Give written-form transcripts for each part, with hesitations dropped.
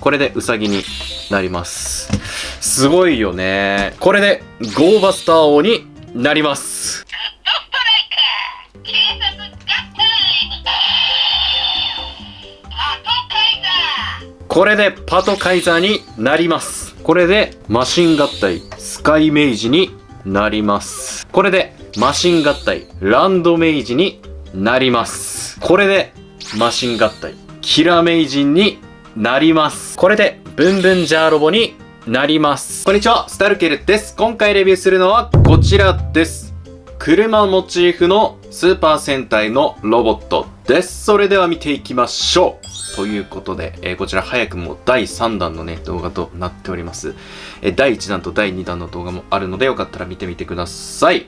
これでウサギになります。すごいよね。これでゴーバスター王になります。これでパトカイザーになります。これでマシン合体スカイメイジになります。これでマシン合体ランドメイジになります。これでマシン合体キラメイジンになります。これでブンブンジャーロボになります。こんにちは、スタルケルです。今回レビューするのはこちらです。車モチーフのスーパー戦隊のロボットです。それでは見ていきましょう。ということで、こちら早くも第3弾のね、動画となっております。第1弾と第2弾の動画もあるので、よかったら見てみてください。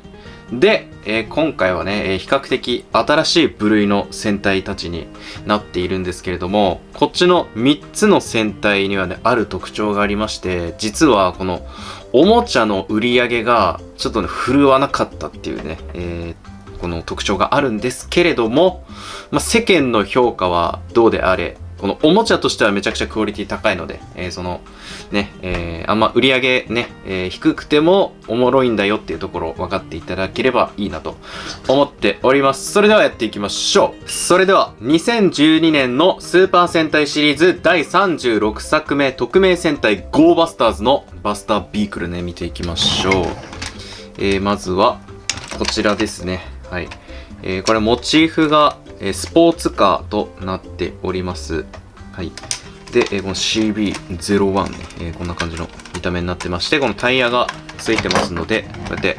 で、今回はね、比較的新しい部類の戦隊たちになっているんですけれども、こっちの3つの戦隊にはね、ある特徴がありまして、実はこのおもちゃの売り上げがちょっとね、振るわなかったっていうね、この特徴があるんですけれども、世間の評価はどうであれ、このおもちゃとしてはめちゃくちゃクオリティ高いので、そのね、あんま売り上げね、低くてもおもろいんだよっていうところを分かっていただければいいなと思っております。それではやっていきましょう。それでは2012年のスーパー戦隊シリーズ第36作目特命戦隊ゴーバスターズのバスタービークルね、見ていきましょう。まずはこちらですね。はい。これモチーフがスポーツカーとなっております。はい。で、この CB01 ね、こんな感じの見た目になってまして、このタイヤがついてますので、こうやって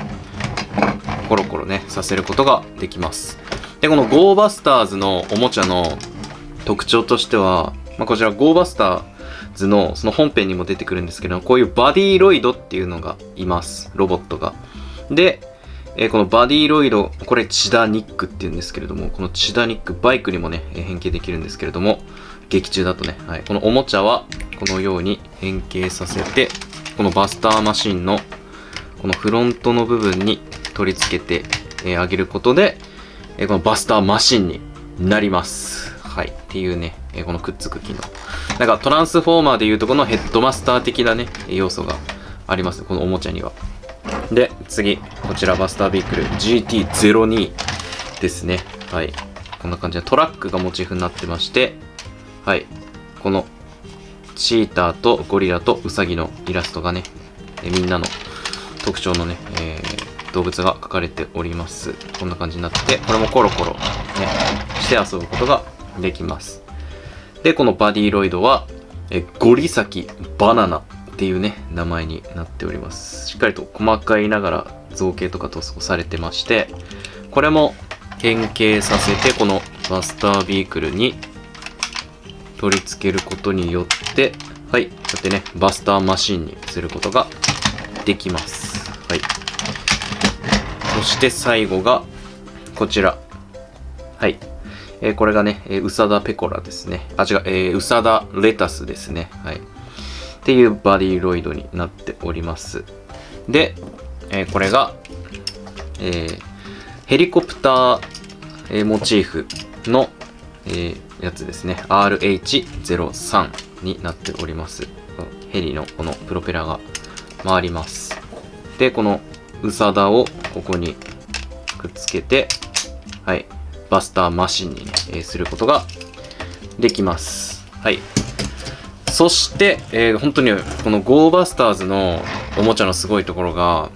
コロコロね、させることができます。で、このゴーバスターズのおもちゃの特徴としては、こちらゴーバスターズのその本編にも出てくるんですけど、こういうバディロイドっていうのがいます。ロボットが。で、このバディロイド、これチダニックっていうんですけれども、このチダニック、バイクにもね、変形できるんですけれども、劇中だとね、はい、このおもちゃはこのように変形させて、このバスターマシンのこのフロントの部分に取り付けてあげることで、このバスターマシンになります。はい。っていうね、このくっつく機能。なんかトランスフォーマーでいうとこのヘッドマスター的なね、要素があります。このおもちゃには。で、次、こちらバスタービークル GT02 ですね。はい。こんな感じでトラックがモチーフになってまして、はい。このチーターとゴリラとウサギのイラストがね、みんなの特徴のね、動物が描かれております。こんな感じになってて、これもコロコロね、して遊ぶことができます。で、このバディロイドは、ゴリサキバナナっていうね、名前になっております。しっかりと細かいながら造形とか塗装されてまして、これも変形させて、このバスタービークルに取り付けることによって、はい、こうやってね、バスターマシンにすることができます。はい。そして最後が、こちら。はい。これがね、ウサダペコラですね。あ、違う、ウサダレタスですね。はい。っていうバディロイドになっております。で、これが、ヘリコプター、モチーフの、やつですね。RH03 になっております。ヘリのこのプロペラが回ります。で、このウサダをここにくっつけて、はい、バスターマシンにね、することができます。はい。そして、本当にこのゴーバスターズのおもちゃのすごいところが、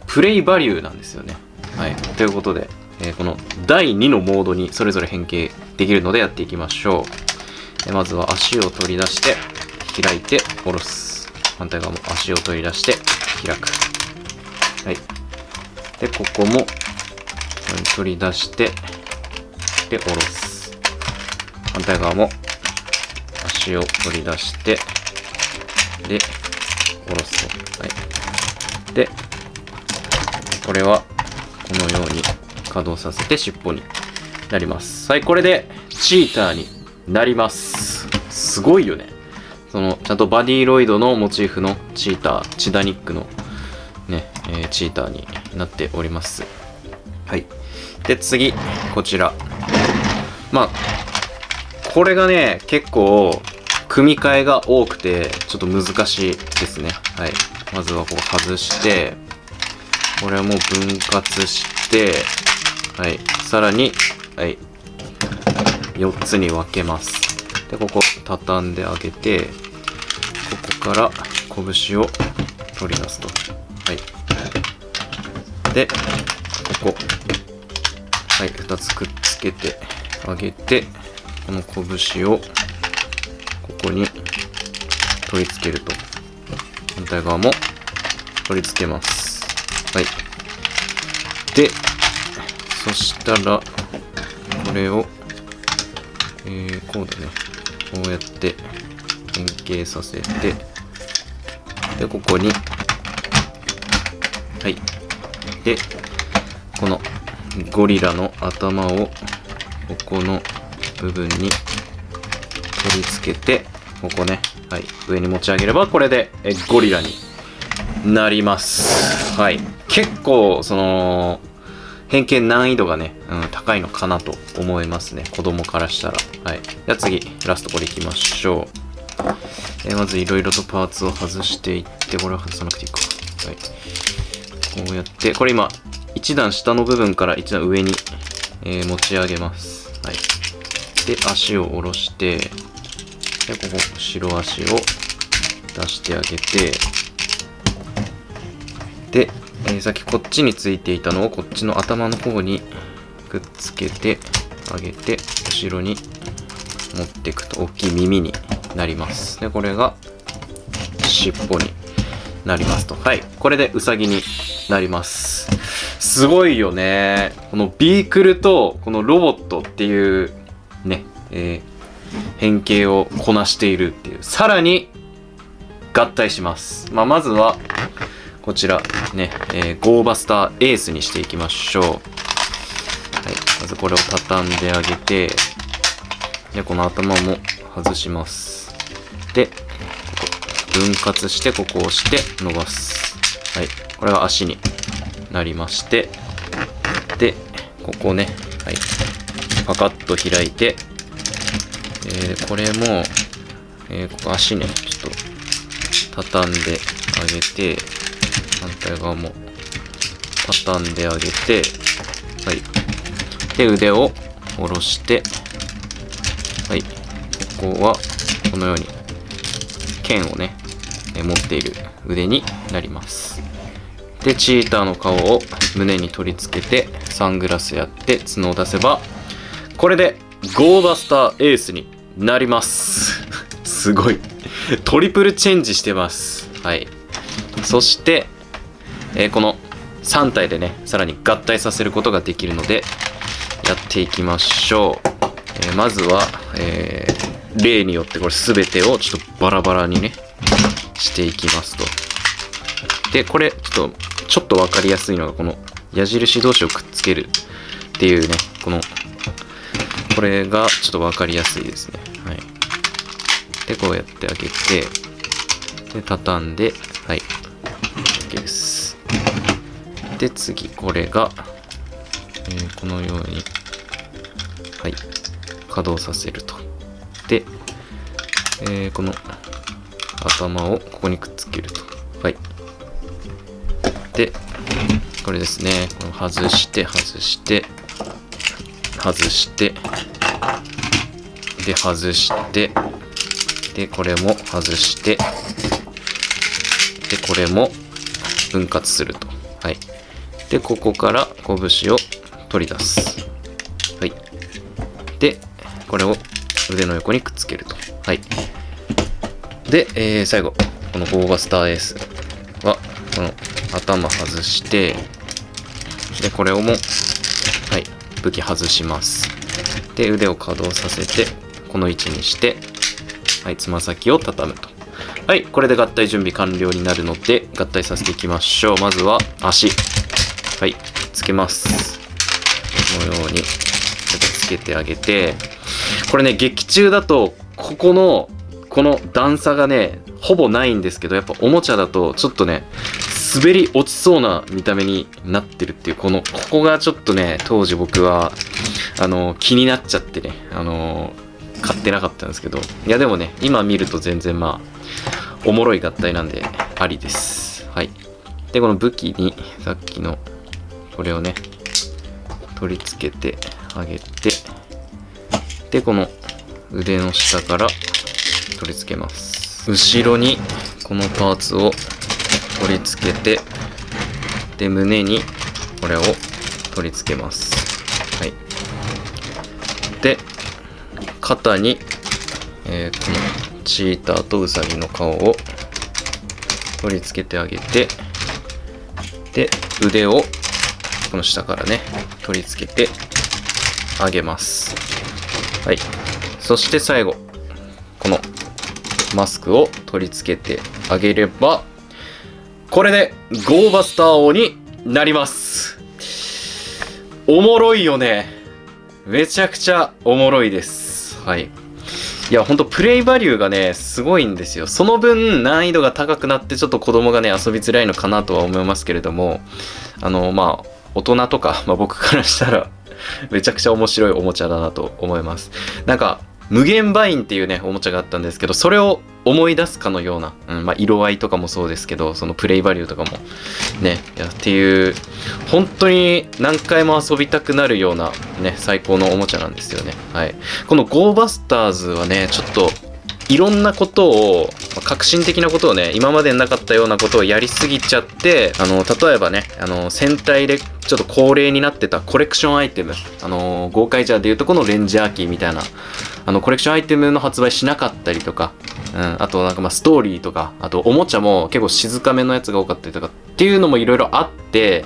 プレイバリューなんですよね。はい。ということで、この第2のモードにそれぞれ変形できるのでやっていきましょう。まずは足を取り出して、開いて、下ろす。反対側も足を取り出して、開く。はい。で、ここも取り出して、で、下ろす。反対側も足を取り出して、で、下ろすと。はい。で、これはこのように稼働させて尻尾になります。はい、これでチーターになります。すごいよね。ちゃんとバディロイドのモチーフのチーター、チダニックのね、チーターになっております。はい。で、次、こちら。これがね、結構、組み替えが多くてちょっと難しいですね。はい。まずはこう外して、これはもう分割して、はい。さらに、はい。4つに分けます。で、ここ畳んであげて、ここから拳を取り出すと。はい。で、ここ、はい。2つくっつけてあげて、この拳をここに取り付けると。反対側も取り付けます。はい。で、そしたら、これを、こうだね。こうやって変形させて、で、ここに、はい。で、このゴリラの頭を、ここの部分に取り付けて、ここね、はい、上に持ち上げれば、これでゴリラになります。はい。結構、変形難易度がね、高いのかなと思いますね。子供からしたら。はい。じゃあ次、ラストこれいきましょう。まずいろいろとパーツを外していって、これは外さなくていいか。はい。こうやって、これ今、一段下の部分から一段上に、持ち上げます。はい。で、足を下ろして、で、ここ、後ろ足を出してあげて、で、さっきこっちについていたのをこっちの頭の方にくっつけてあげて、後ろに持っていくと大きい耳になります。で、これが尻尾になりますと。はい。これでウサギになります。すごいよね。このビークルとこのロボットっていうね、変形をこなしているっていう。さらに合体します。まずはこちらね、ゴーバスターエースにしていきましょう。はい。まずこれを畳んであげて、で、この頭も外します。で、ここ分割してここを押して伸ばす。はい。これが足になりまして、で、ここね、はい。パカッと開いて、これも、ここ足ね、ちょっと畳んであげて、反対側も畳んであげて、はい。で、腕を下ろして、はい。ここは、このように、剣をね、持っている腕になります。で、チーターの顔を胸に取り付けて、サングラスやって角を出せば、これでゴーバスターエースになります。すごい。トリプルチェンジしてます。はい。そして、この3体でね、さらに合体させることができるので、やっていきましょう。まずは、例によってこれ全てをちょっとバラバラにね、していきますと。で、これちょっとわかりやすいのがこの矢印同士をくっつけるっていうね、これがちょっとわかりやすいですね。はい。で、こうやってあげて、で、畳んで、はい。OK です。で、次、これが、このように、はい。稼働させると。で、この頭をここにくっつけると。はい。で、これですね。この外して、外して、外して、で、外して、で、これも外して、で、これも分割すると。はい。で、ここから拳を取り出す。はい。で、これを腕の横にくっつけると。はい。で、最後、このゴーバスターエースは、この頭外して、で、これをも、はい、武器外します。で、腕を稼働させて、この位置にして、はい、つま先を畳むと。はい、これで合体準備完了になるので、合体させていきましょう。まずは、足。はい、つけます。このように、つけてあげて、これね、劇中だと、この段差がね、ほぼないんですけど、やっぱおもちゃだと、ちょっとね、滑り落ちそうな見た目になってるっていう、ここがちょっとね、当時僕は、気になっちゃってね、買ってなかったんですけど、いやでもね、今見ると全然まあおもろい合体なんでありです。はい。でこの武器にさっきのこれをね取り付けてあげて、でこの腕の下から取り付けます。後ろにこのパーツを取り付けて、で胸にこれを取り付けます。はい。で肩に、このチーターとウサギの顔を取り付けてあげて、で腕をこの下からね取り付けてあげます。はい。そして最後このマスクを取り付けてあげれば、これでゴーバスター王になります。おもろいよね。めちゃくちゃおもろいです。はい。いやほんとプレイバリューがねすごいんですよ。その分難易度が高くなってちょっと子供がね遊びづらいのかなとは思いますけれども、まあ大人とか、僕からしたらめちゃくちゃ面白いおもちゃだなと思います。なんか無限バインっていうねおもちゃがあったんですけど、それを思い出すかのような、色合いとかもそうですけど、そのプレイバリューとかもねっていう本当に何回も遊びたくなるようなね最高のおもちゃなんですよね。はい。このゴーバスターズはねちょっといろんなことを、革新的なことをね今までなかったようなことをやりすぎちゃって、例えばね戦隊でちょっと恒例になってたコレクションアイテム、ゴーカイジャーでいうとこのレンジャーキーみたいなコレクションアイテムの発売しなかったりとか、あとなんかストーリーとか、あとおもちゃも結構静かめのやつが多かったりとかっていうのもいろいろあって、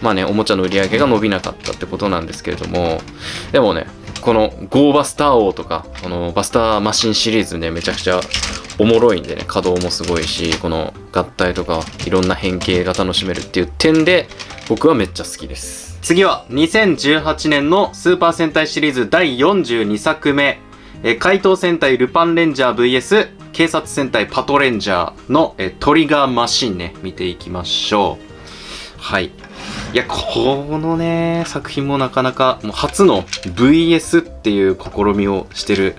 おもちゃの売り上げが伸びなかったってことなんですけれども、でもねこのゴーバスター王とかこのバスターマシンシリーズねめちゃくちゃおもろいんでね、稼働もすごいし、この合体とかいろんな変形が楽しめるっていう点で僕はめっちゃ好きです。次は2018年のスーパー戦隊シリーズ第42作目、怪盗戦隊ルパンレンジャー VS 警察戦隊パトレンジャーのトリガーマシンね見ていきましょう。はい。いやこのね作品もなかなかもう初の VS っていう試みをしてる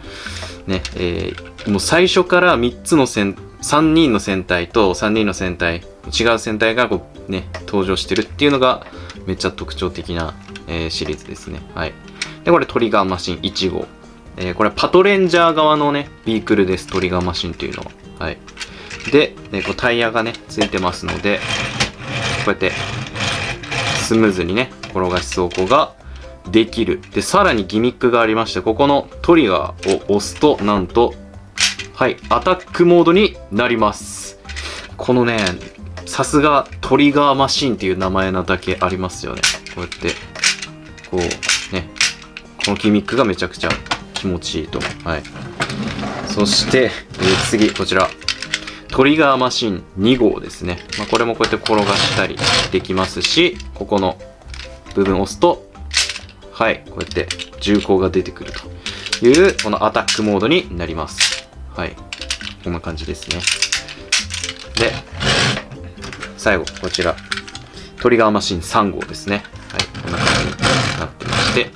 ね、もう最初から3人の戦隊と3人の戦隊違う戦隊がこうね登場してるっていうのがめっちゃ特徴的な、シリーズですね。はい。でこれトリガーマシン1号、これはパトレンジャー側のねビークルです。トリガーマシンっていうのは。はい。で、こうタイヤがねついてますので、こうやってスムーズにね転がし走行ができる。でさらにギミックがありまして、ここのトリガーを押すとなんとはいアタックモードになります。このねさすがトリガーマシンっていう名前なだけありますよね。こうやってこうねこのギミックがめちゃくちゃ気持ちいいと。はい。そして、次こちらトリガーマシン2号ですね。これもこうやって転がしたりできますし、ここの部分を押すとはいこうやって銃口が出てくるというこのアタックモードになります。はい。こんな感じですね。で最後こちらトリガーマシン3号ですね。はい。こんな感じになってまして、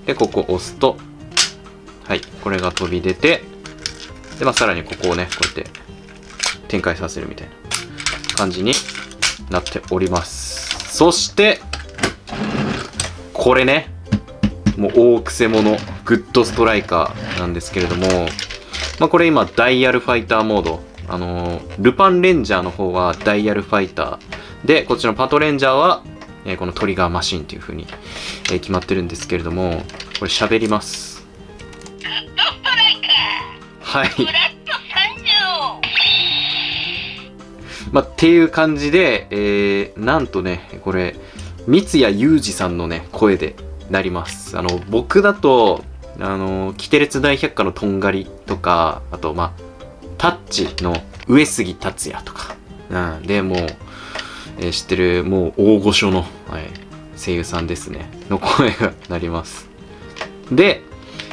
でここを押すとはいこれが飛び出て、でさらにここをねこうやって展開させるみたいな感じになっております。そしてこれねもう大くせ者グッドストライカーなんですけれども、これ今ダイヤルファイターモード、ルパンレンジャーの方はダイヤルファイターで、こっちのパトレンジャーは、このトリガーマシンという風に、決まってるんですけれども、これ喋ります。グッドストライカー。はい。フラット30。っていう感じで、なんとねこれ三谷裕二さんのね声でなります。僕だとキテレツ大百科のとんがりとか、あとタッチの上杉達也とか、でもう、知ってるもう大御所の、声優さんですねの声がなります。で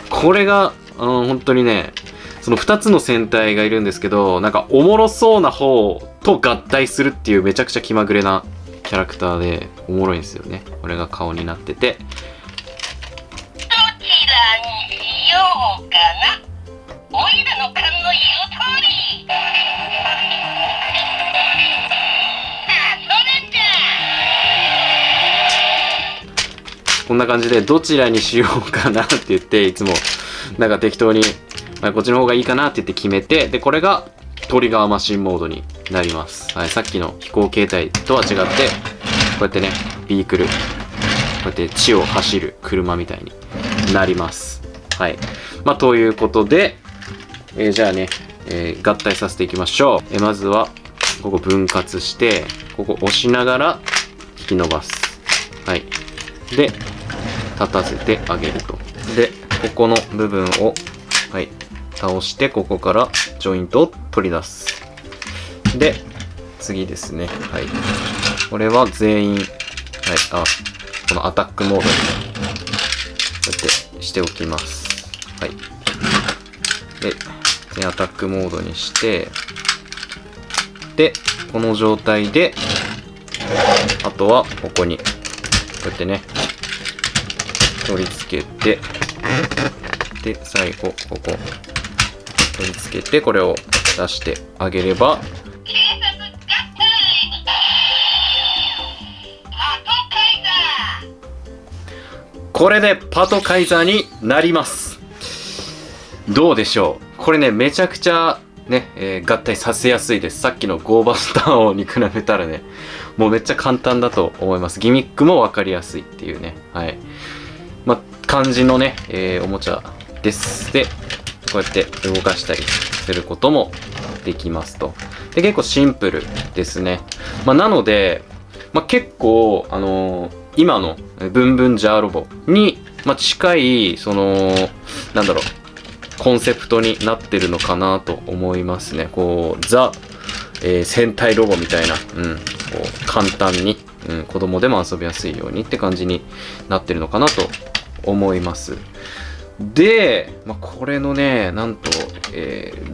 これが本当にねその2つの戦隊がいるんですけど、なんかおもろそうな方と合体するっていうめちゃくちゃ気まぐれなキャラクターでおもろいんですよね。これが顔になってて、どちらにしようかな。おいらの勘の言う通り。それじゃこんな感じでどちらにしようかなって言っていつもなんか適当に、まあ、こっちの方がいいかなって言って決めて、でこれがトリガーマシンモードになります。はい、さっきの飛行形態とは違ってこうやってねビークル、こうやって地を走る車みたいになります。はい、まあということで、じゃあね、合体させていきましょう。まずはここ分割してここ押しながら引き伸ばす。はい、で立たせてあげると。でここの部分を、はい、倒してここからジョイントを取り出す。で次ですね、はい、これは全員、はい、このアタックモードにこうやってしておきます。はい、で全員アタックモードにして、でこの状態であとはここにこうやってね取り付けて、で最後ここ取り付けてこれを出してあげれば、警察合体。パトカイザー。これでパトカイザーになります。どうでしょう。これねめちゃくちゃね、合体させやすいです。さっきのゴーバスター王に比べたらねもうめっちゃ簡単だと思います。ギミックも分かりやすいっていうね、はい、まあ感じのね、おもちゃです。でこうやって動かしたりすることもできますと。で結構シンプルですね。まあ、なので、まあ、結構今のブンブンジャーロボに、まあ、近いそのなんだろうコンセプトになってるのかなと思いますね。こうザ、戦隊ロボみたいな、こう簡単に、子供でも遊びやすいようにって感じになってるのかなと思います。で、まあ、これのねなんと、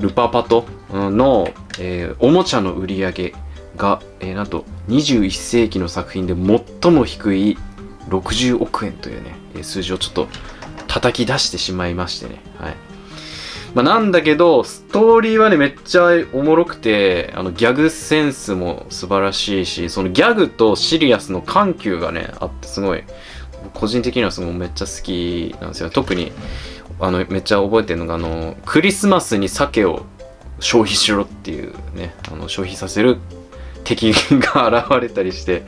ルパパトの、おもちゃの売り上げが、なんと21世紀の作品で最も低い60億円というね数字をちょっと叩き出してしまいましてね。はい、まあ、なんだけどストーリーはねめっちゃおもろくて、ギャグセンスも素晴らしいし、そのギャグとシリアスの緩急がねあってすごい個人的にはすごいめっちゃ好きなんですよ。特にめっちゃ覚えてるのがクリスマスに鮭を消費しろっていうね消費させる敵が現れたりして、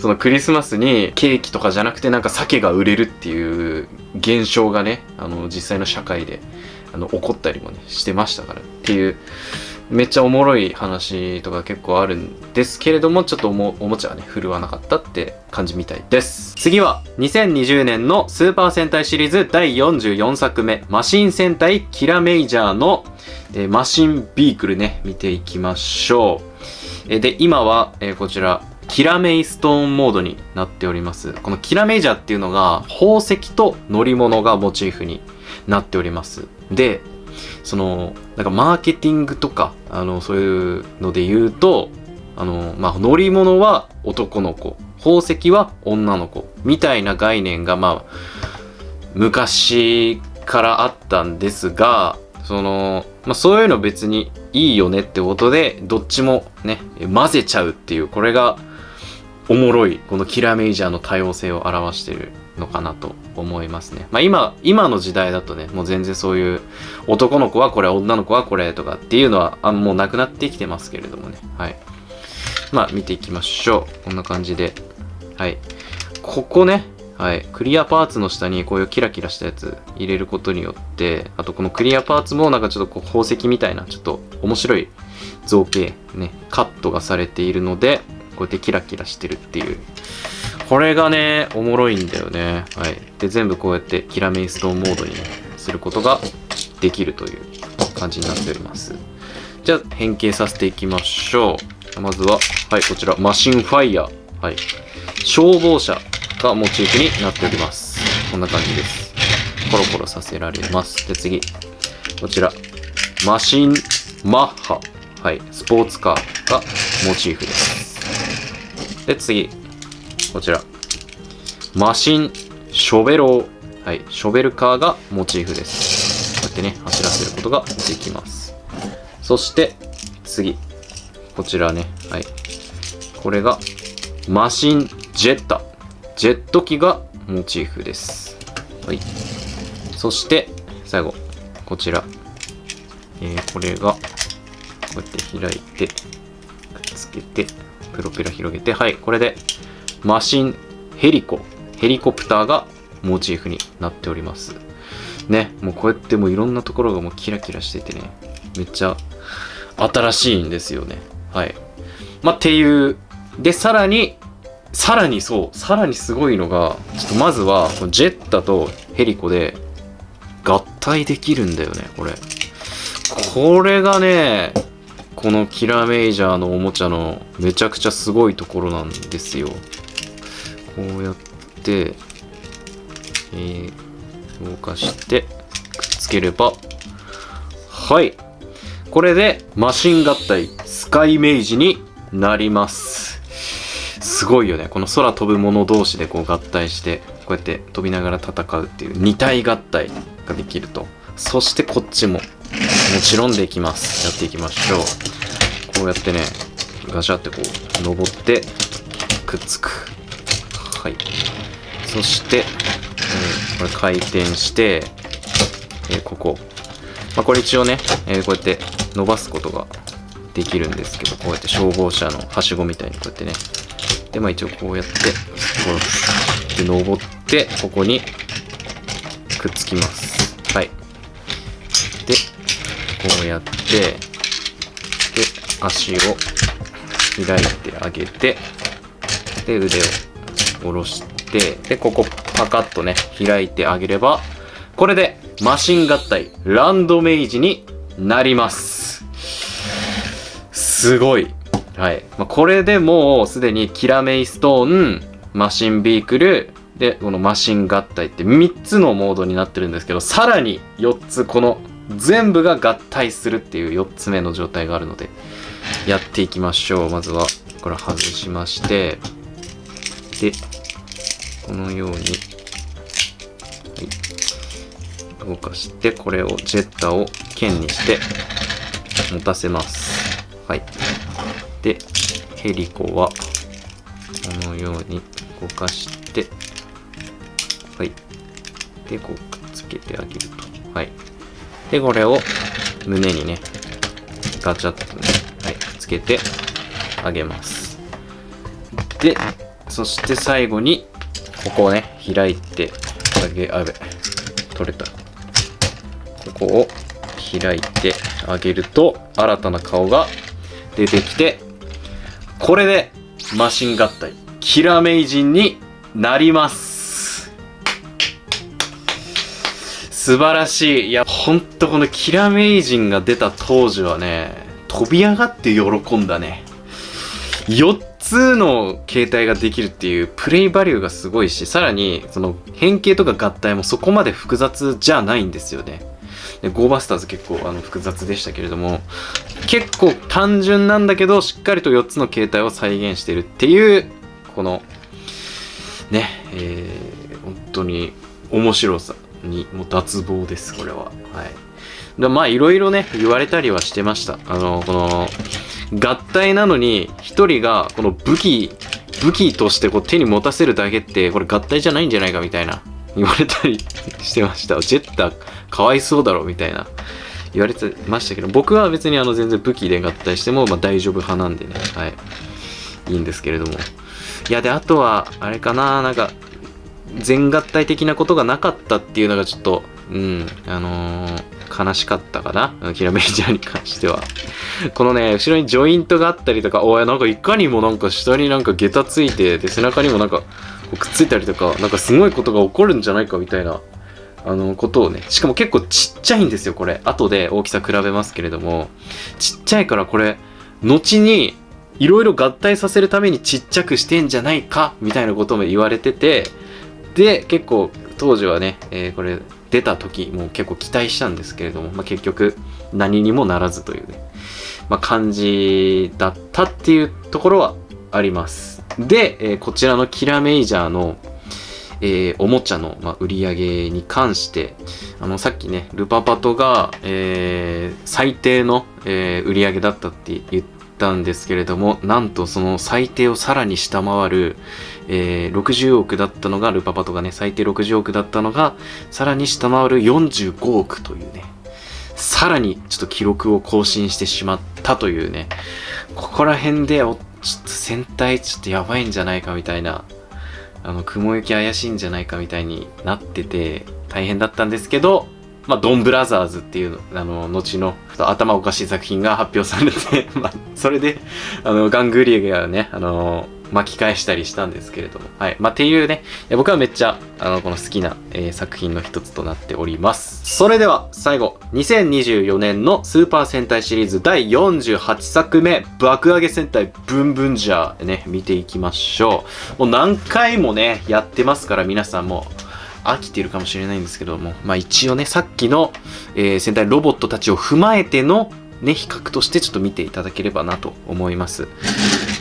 そのクリスマスにケーキとかじゃなくてなんか鮭が売れるっていう現象がね実際の社会で起こったりもねしてましたからっていう、めっちゃおもろい話とか結構あるんですけれども、ちょっとおもちゃはね振るわなかったって感じみたいです。次は2020年のスーパー戦隊シリーズ第44作目マシン戦隊キラメイジャーの、マシンビークルね見ていきましょう。で今は、こちらキラメイストーンモードになっております。このキラメイジャーっていうのが宝石と乗り物がモチーフになっております。でそのなんかマーケティングとかそういうので言うとまあ、乗り物は男の子、宝石は女の子みたいな概念がまあ昔からあったんですが、まあ、そういうの別にいいよねってことでどっちもね混ぜちゃうっていう、これがおもろいこのキラメイジャーの多様性を表してるのかなと思いますね。まあ今の時代だとねもう全然そういう男の子はこれ女の子はこれとかっていうのはもうなくなってきてますけれどもね。はい、まあ見ていきましょう。こんな感じで、はい、ここね、はい、クリアパーツの下にこういうキラキラしたやつ入れることによって、あとこのクリアパーツもなんかちょっとこう宝石みたいなちょっと面白い造形ねカットがされているのでこうやってキラキラしてるっていう、これがねおもろいんだよね。はい、で全部こうやってキラメイストーンモードに、ね、することができるという感じになっております。じゃあ変形させていきましょう。まずは、はい、こちらマシンファイヤー、はい、消防車がモチーフになっております。こんな感じです。コロコロさせられます。で次こちらマシンマッハ、はい、スポーツカーがモチーフです。で次こちらマシンショベロー、はい、ショベルカーがモチーフです。やってね、走らせることができます。そして、次。こちらね。はい。これが、マシンジェッタ。ジェット機がモチーフです。はい。そして、最後。こちら。これが、こうやって開いて、くっつけて、プロペラ広げて、はい。これで、マシンヘリコプターがモチーフになっております。ね。もうこうやってもういろんなところがもうキラキラしててね。めっちゃ新しいんですよね。はい。まあ、っていう。で、さらにすごいのが、ちょっとまずは、ジェッタとヘリコで合体できるんだよね、これ。これがね、このキラメイジャーのおもちゃのめちゃくちゃすごいところなんですよ。こうやって、動かしてくっつければ、はい。これでマシン合体スカイメイジになります。すごいよね。この空飛ぶもの同士でこう合体して、こうやって飛びながら戦うっていう二体合体ができると。そしてこっちももちろんできます。やっていきましょう。こうやってね、ガシャってこう登ってくっつく。はい。そして、これ回転して、ここ。まあ、これ一応ね、こうやって伸ばすことができるんですけど、こうやって消防車のはしごみたいにこうやってね。で、まあ一応こうやって、こうで登って、ここにくっつきます。はい。で、こうやって、で、足を開いてあげて、で、腕を下ろして、で、ここパカッとね、開いてあげれば、これでマシン合体ランドメイジになります。すごい。はい。まあ、これでもうすでにキラメイストーン、マシンビークル、で、このマシン合体って3つのモードになってるんですけど、さらに4つ、この全部が合体するっていう4つ目の状態があるので、やっていきましょう。まずは、これ外しまして、で、このように、はい、動かして、これを、ジェッタを剣にして持たせます。はい。で、ヘリコは、このように動かして、はい。で、こうくっつけてあげると。はい。で、これを胸にね、ガチャッとね、はい、くっつけてあげます。で、そして最後に、ここをね、開いてあべ、取れた。ここを開いてあげると、新たな顔が出てきて、これでマシン合体、キラメイジンになります。素晴らしい。いや、ほんとこのキラメイジンが出た当時はね、飛び上がって喜んだね。4つの形態ができるっていうプレイバリューがすごいし、さらにその変形とか合体もそこまで複雑じゃないんですよね。でゴーバスターズ結構複雑でしたけれども、結構単純なんだけどしっかりと4つの形態を再現してるっていうこのね、本当に面白さにもう脱帽です、これは。はい。でまあいろいろね言われたりはしてました。この合体なのに一人がこの武器としてこう手に持たせるだけってこれ合体じゃないんじゃないかみたいな言われたりしてました。ジェッタかわいそうだろみたいな言われてましたけど、僕は別に全然武器で合体してもまあ大丈夫派なんでね、はい、いいんですけれども、いやであとはあれかな、なんか全合体的なことがなかったっていうのがちょっと悲しかったかな、キラメイジャーに関しては。このね、後ろにジョイントがあったりとか、なんかいかにもなんか下になんか下駄ついて、で、背中にもなんかこうくっついたりとか、なんかすごいことが起こるんじゃないかみたいな、ことをね、しかも結構ちっちゃいんですよ、これ。後で大きさ比べますけれども、ちっちゃいからこれ、後にいろいろ合体させるためにちっちゃくしてんじゃないか、みたいなことも言われてて、で、結構当時はね、これ、出た時も結構期待したんですけれども、まあ、結局何にもならずというね、まあ、感じだったっていうところはあります。で、こちらのキラメイジャーの、おもちゃの、売り上げに関して、さっきね、ルパパトが、最低の、売り上げだったって言ったんですけれども、なんとその最低をさらに下回る、60億だったのが、ルパパトがね、最低60億だったのが、さらに下回る45億というね、さらにちょっと記録を更新してしまったというね、ここら辺でちょっと戦隊ちょっとやばいんじゃないかみたいな、雲行き怪しいんじゃないかみたいになってて大変だったんですけど、ドンブラザーズっていう後の頭おかしい作品が発表されてそれでガングリエがね巻き返したりしたんですけれども、はい。っていうね、僕はめっちゃ、この好きな、作品の一つとなっております。それでは、最後、2024年のスーパー戦隊シリーズ第48作目、爆上げ戦隊ブンブンジャーね、見ていきましょう。もう何回もね、やってますから、皆さんも飽きてるかもしれないんですけども、一応ね、さっきの、戦隊ロボットたちを踏まえての、ね、比較としてちょっと見ていただければなと思います。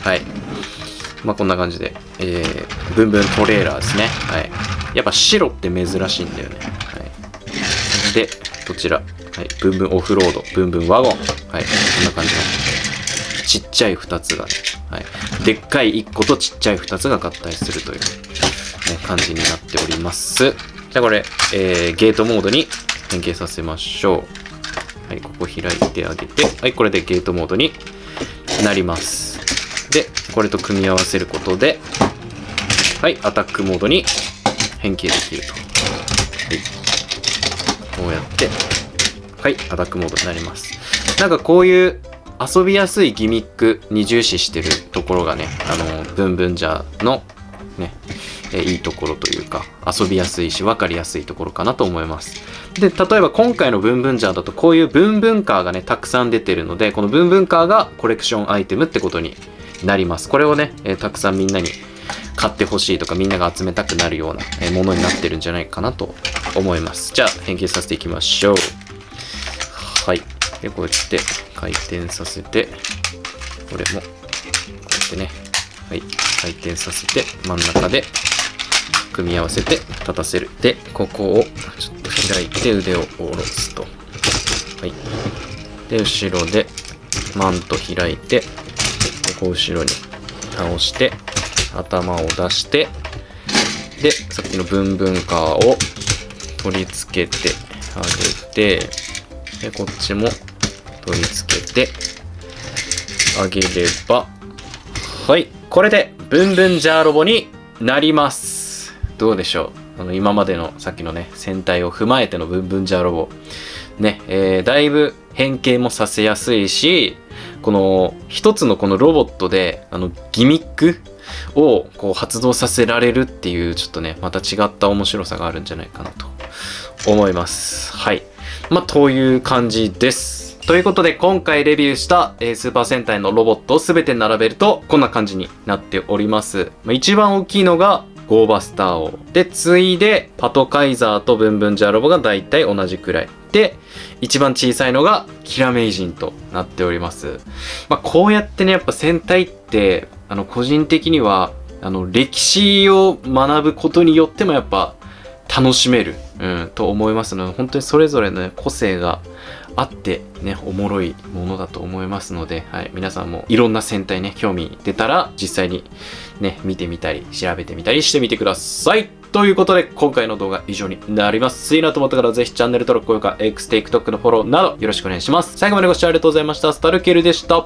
はい。こんな感じで、ブンブントレーラーですね。はい。やっぱ白って珍しいんだよね。はい。で、こちら、はい。ブンブンオフロード、ブンブンワゴン。はい。こんな感じの、ちっちゃい2つがね、はい。でっかい1個とちっちゃい2つが合体するという、ね、感じになっております。じゃあこれ、ゲートモードに変形させましょう。はい。ここ開いてあげて、はい。これでゲートモードになります。で、これと組み合わせることで、はい、アタックモードに変形できると。はい。こうやって、はい、アタックモードになります。なんかこういう遊びやすいギミックに重視してるところがね、ブンブンジャーのね、いいところというか、遊びやすいし分かりやすいところかなと思います。で、例えば今回のブンブンジャーだとこういうブンブンカーがね、たくさん出てるので、このブンブンカーがコレクションアイテムってことになります。これをね、たくさんみんなに買ってほしいとかみんなが集めたくなるようなものになってるんじゃないかなと思います。じゃあ変形させていきましょう。はい。で、こうやって回転させて、これもこうやってね、はい、回転させて真ん中で組み合わせて立たせる。で、ここをちょっと開いて腕を下ろすと。はい。で、後ろでマント開いて、こう後ろに倒して頭を出して、でさっきのブンブンカーを取り付けてあげて、でこっちも取り付けてあげれば、はい、これでブンブンジャーロボになります。どうでしょう。今までのさっきのね戦隊を踏まえてのブンブンジャーロボね、だいぶ変形もさせやすいし、この一つのこのロボットでギミックをこう発動させられるっていうちょっとねまた違った面白さがあるんじゃないかなと思います。はい。という感じです。ということで今回レビューした、スーパー戦隊のロボットを全て並べるとこんな感じになっております。一番大きいのがゴーバスター王で、次いでパトカイザーとブンブンジャーロボがだいたい同じくらいで、一番小さいのがキラメイジンとなっております。こうやってねやっぱ戦隊って個人的には歴史を学ぶことによってもやっぱ楽しめる、と思いますので、本当にそれぞれの、ね、個性があってねおもろいものだと思いますので、はい、皆さんもいろんな戦隊ね興味出たら実際にね見てみたり調べてみたりしてみてください。ということで今回の動画以上になります。いいなと思った方はぜひチャンネル登録、高評価、X、TikTok のフォローなどよろしくお願いします。最後までご視聴ありがとうございました。スタルケルでした。